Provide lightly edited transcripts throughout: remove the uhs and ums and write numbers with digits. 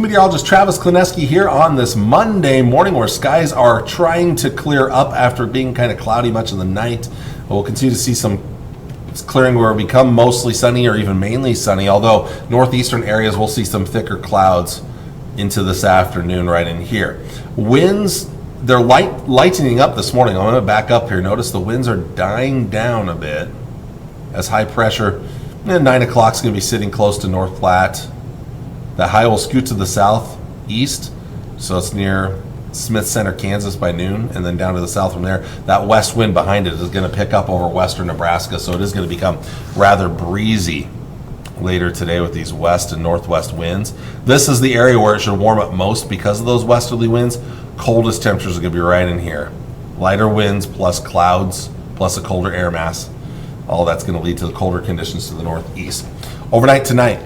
Meteorologist Travis Klineski here on this Monday morning where skies are trying to clear up after being kind of cloudy much of the night. We'll continue to see some clearing where it will become mostly sunny or even mainly sunny, although northeastern areas will see some thicker clouds into this afternoon right in here. Winds, they're lightening up this morning. I'm going to back up here. Notice the winds are dying down a bit as high pressure. 9 o'clock is going to be sitting close to North Platte. The high will scoot to the southeast, so it's near Smith Center, Kansas by noon, and then down to the south from there. That west wind behind it is going to pick up over western Nebraska, so it is going to become rather breezy later today with these west and northwest winds. This is the area where it should warm up most because of those westerly winds. Coldest temperatures are going to be right in here. Lighter winds plus clouds plus a colder air mass. All that's going to lead to the colder conditions to the northeast. Overnight tonight,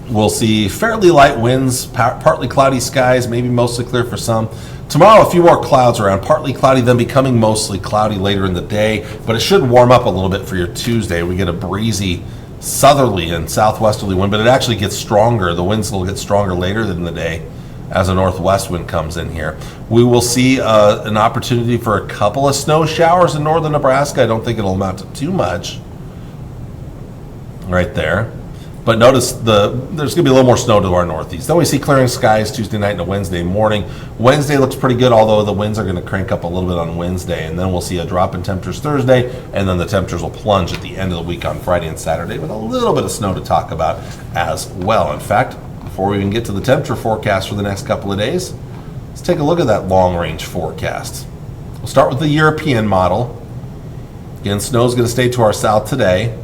we'll see fairly light winds, partly cloudy skies, maybe mostly clear for some. Tomorrow, a few more clouds around, partly cloudy, then becoming mostly cloudy later in the day, but it should warm up a little bit for your Tuesday. We get a breezy southerly and southwesterly wind, but it actually gets stronger. The winds will get stronger later in the day as a northwest wind comes in here. We will see an opportunity for a couple of snow showers in northern Nebraska. I don't think it'll amount to too much right there. But notice there's going to be a little more snow to our northeast. Then we see clearing skies Tuesday night and Wednesday morning. Wednesday looks pretty good, although the winds are going to crank up a little bit on Wednesday. And then we'll see a drop in temperatures Thursday, and then the temperatures will plunge at the end of the week on Friday and Saturday with a little bit of snow to talk about as well. In fact, before we even get to the temperature forecast for the next couple of days, let's take a look at that long-range forecast. We'll start with the European model. Again, snow is going to stay to our south today.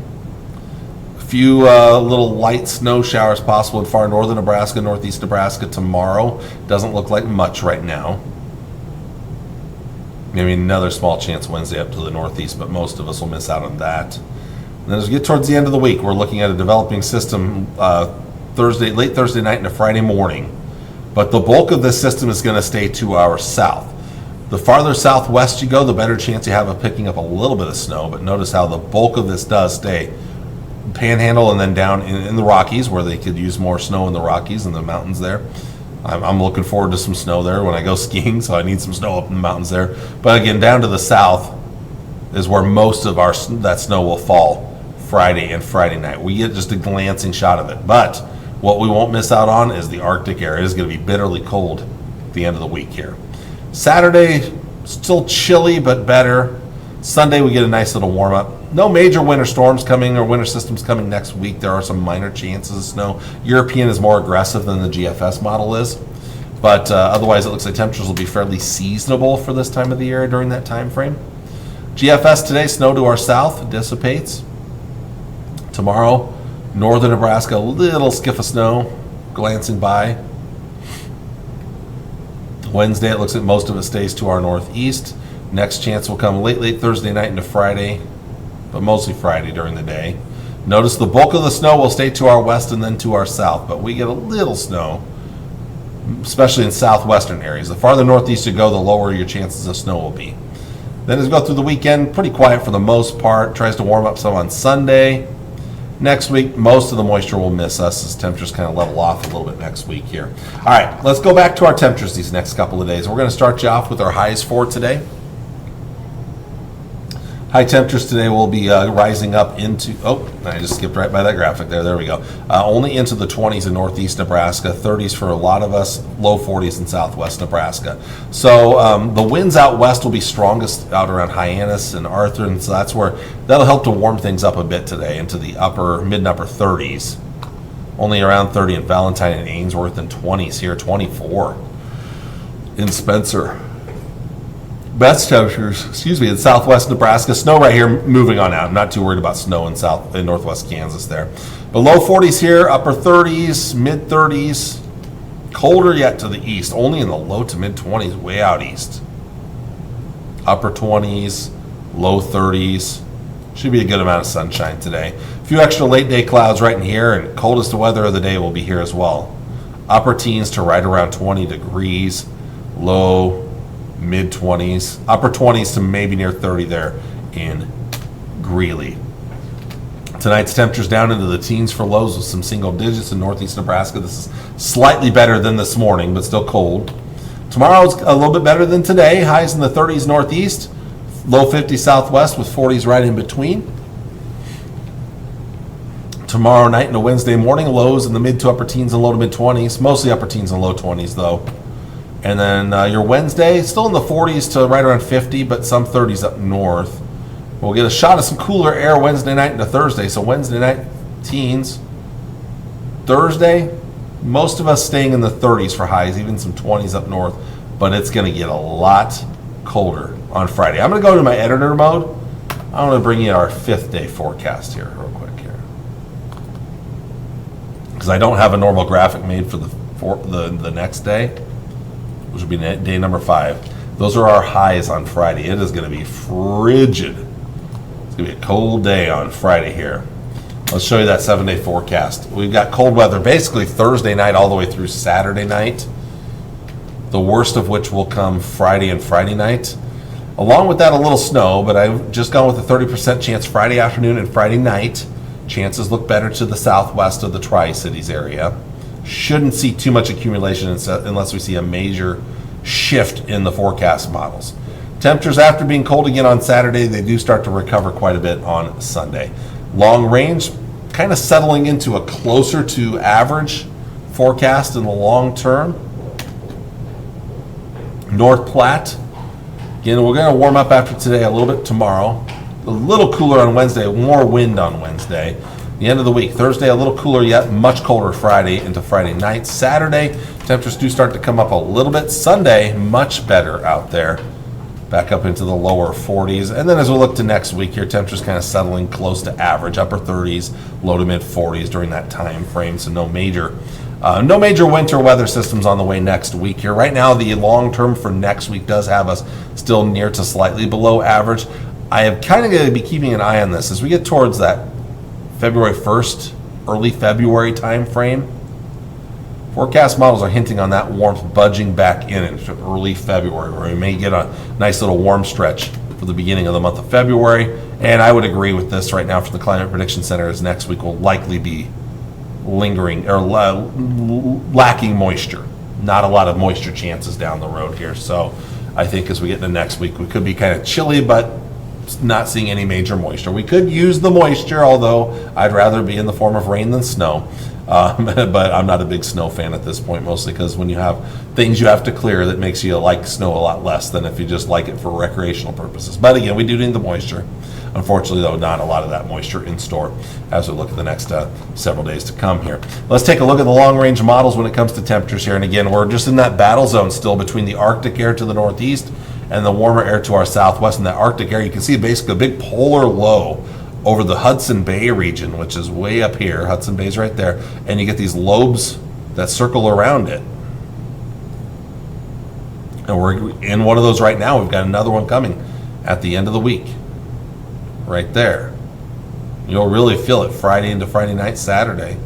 Few little light snow showers possible in far northern Nebraska, northeast Nebraska tomorrow. Doesn't look like much right now. Maybe another small chance Wednesday up to the northeast, but most of us will miss out on that. And then as we get towards the end of the week, we're looking at a developing system late Thursday night into Friday morning. But the bulk of this system is going to stay to our south. The farther southwest you go, the better chance you have of picking up a little bit of snow. But notice how the bulk of this does stay Panhandle and then down in the Rockies, where they could use more snow in the Rockies and the mountains there. I'm looking forward to some snow there when I go skiing, so I need some snow up in the mountains there. But again, down to the south is where most of that snow will fall Friday and Friday night. We get just a glancing shot of it. But what we won't miss out on is the Arctic area. It is going to be bitterly cold at the end of the week here. Saturday, still chilly, but better. Sunday, we get a nice little warm up. No major winter storms coming or winter systems coming next week. There are some minor chances of snow. European is more aggressive than the GFS model is. But otherwise, it looks like temperatures will be fairly seasonable for this time of the year during that time frame. GFS today, snow to our south, dissipates. Tomorrow, northern Nebraska, a little skiff of snow glancing by. Wednesday, it looks like most of it stays to our northeast. Next chance will come late Thursday night into Friday, but mostly Friday during the day. Notice the bulk of the snow will stay to our west and then to our south, but we get a little snow, especially in southwestern areas. The farther northeast you go, the lower your chances of snow will be. Then as we go through the weekend, pretty quiet for the most part. Tries to warm up some on Sunday. Next week, most of the moisture will miss us as temperatures kind of level off a little bit next week here. All right, let's go back to our temperatures these next couple of days. We're going to start you off with our highs for today. High temperatures today will be rising up into, I just skipped right by that graphic there. There we go. Only into the 20s in northeast Nebraska, 30s for a lot of us, low 40s in southwest Nebraska. So the winds out west will be strongest out around Hyannis and Arthur, and so that'll help to warm things up a bit today into the mid and upper 30s. Only around 30 in Valentine and Ainsworth, and 20s here, 24 in Spencer. Best temperatures, in southwest Nebraska. Snow right here moving on out. I'm not too worried about snow in northwest Kansas there. But low 40s here, upper 30s, mid 30s. Colder yet to the east, only in the low to mid 20s way out east. Upper 20s, low 30s. Should be a good amount of sunshine today. A few extra late day clouds right in here, and coldest weather of the day will be here as well. Upper teens to right around 20 degrees. Low mid 20s, upper 20s to maybe near 30 there in Greeley. Tonight's temperatures down into the teens for lows with some single digits in northeast Nebraska. This is slightly better than this morning, but still cold. Tomorrow's a little bit better than today. Highs in the 30s northeast, low 50s southwest with 40s right in between. Tomorrow night into Wednesday morning, lows in the mid to upper teens and low to mid 20s, mostly upper teens and low 20s though. And then your Wednesday, still in the 40s to right around 50, but some 30s up north. We'll get a shot of some cooler air Wednesday night into Thursday. So Wednesday night, teens. Thursday, most of us staying in the 30s for highs, even some 20s up north. But it's going to get a lot colder on Friday. I'm going to go to my editor mode. I'm going to bring you our 5th day forecast here real quick here. Because I don't have a normal graphic made for the next day, which will be day number 5. Those are our highs on Friday. It is going to be frigid. It's going to be a cold day on Friday here. Let's show you that 7-day forecast. We've got cold weather basically Thursday night all the way through Saturday night. The worst of which will come Friday and Friday night. Along with that, a little snow, but I've just gone with a 30% chance Friday afternoon and Friday night. Chances look better to the southwest of the Tri-Cities area. Shouldn't see too much accumulation unless we see a major shift in the forecast models. Temperatures after being cold again on Saturday, they do start to recover quite a bit on Sunday. Long range, kind of settling into a closer to average forecast in the long term. North Platte, again, we're going to warm up after today a little bit tomorrow. A little cooler on Wednesday, more wind on Wednesday. The end of the week, Thursday a little cooler yet, much colder Friday into Friday night. Saturday, temperatures do start to come up a little bit. Sunday, much better out there, back up into the lower 40s. And then as we look to next week here, temperatures kind of settling close to average, upper 30s, low to mid 40s during that time frame. So no major winter weather systems on the way next week here. Right now, the long term for next week does have us still near to slightly below average. I am kind of going to be keeping an eye on this as we get towards that February 1st, early February time frame. Forecast models are hinting on that warmth budging back in into early February, where we may get a nice little warm stretch for the beginning of the month of February. And I would agree with this right now from the Climate Prediction Center, as next week will likely be lingering or lacking moisture. Not a lot of moisture chances down the road here. So I think as we get into next week, we could be kind of chilly, but not seeing any major moisture. We could use the moisture, although I'd rather be in the form of rain than snow. But I'm not a big snow fan at this point, mostly because when you have things you have to clear, that makes you like snow a lot less than if you just like it for recreational purposes. But again, we do need the moisture. Unfortunately, though, not a lot of that moisture in store as we look at the next several days to come here. Let's take a look at the long-range models when it comes to temperatures here. And again, we're just in that battle zone still between the Arctic air to the northeast and the warmer air to our southwest. In that Arctic air, you can see basically a big polar low over the Hudson Bay region, which is way up here. Hudson Bay's right there. And you get these lobes that circle around it. And we're in one of those right now. We've got another one coming at the end of the week. Right there. You'll really feel it Friday into Friday night, Saturday.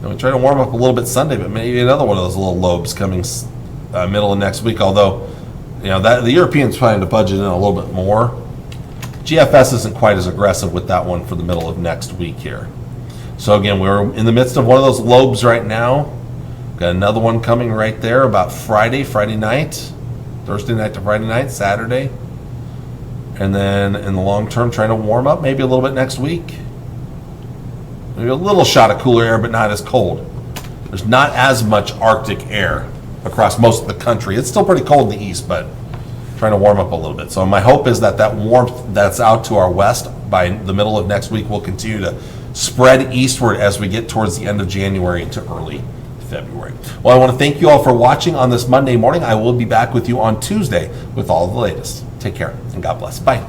And we try to warm up a little bit Sunday, but maybe another one of those little lobes coming middle of next week. Although, you know, that the Europeans trying to budget in a little bit more. GFS isn't quite as aggressive with that one for the middle of next week here. So again, we're in the midst of one of those lobes right now. Got another one coming right there about Friday night, Thursday night to Friday night, Saturday. And then in the long term, trying to warm up maybe a little bit next week. Maybe a little shot of cooler air, but not as cold. There's not as much Arctic air across most of the country. It's still pretty cold in the east, but trying to warm up a little bit. So my hope is that that warmth that's out to our west by the middle of next week will continue to spread eastward as we get towards the end of January into early February. Well, I want to thank you all for watching on this Monday morning. I will be back with you on Tuesday with all the latest. Take care and God bless. Bye.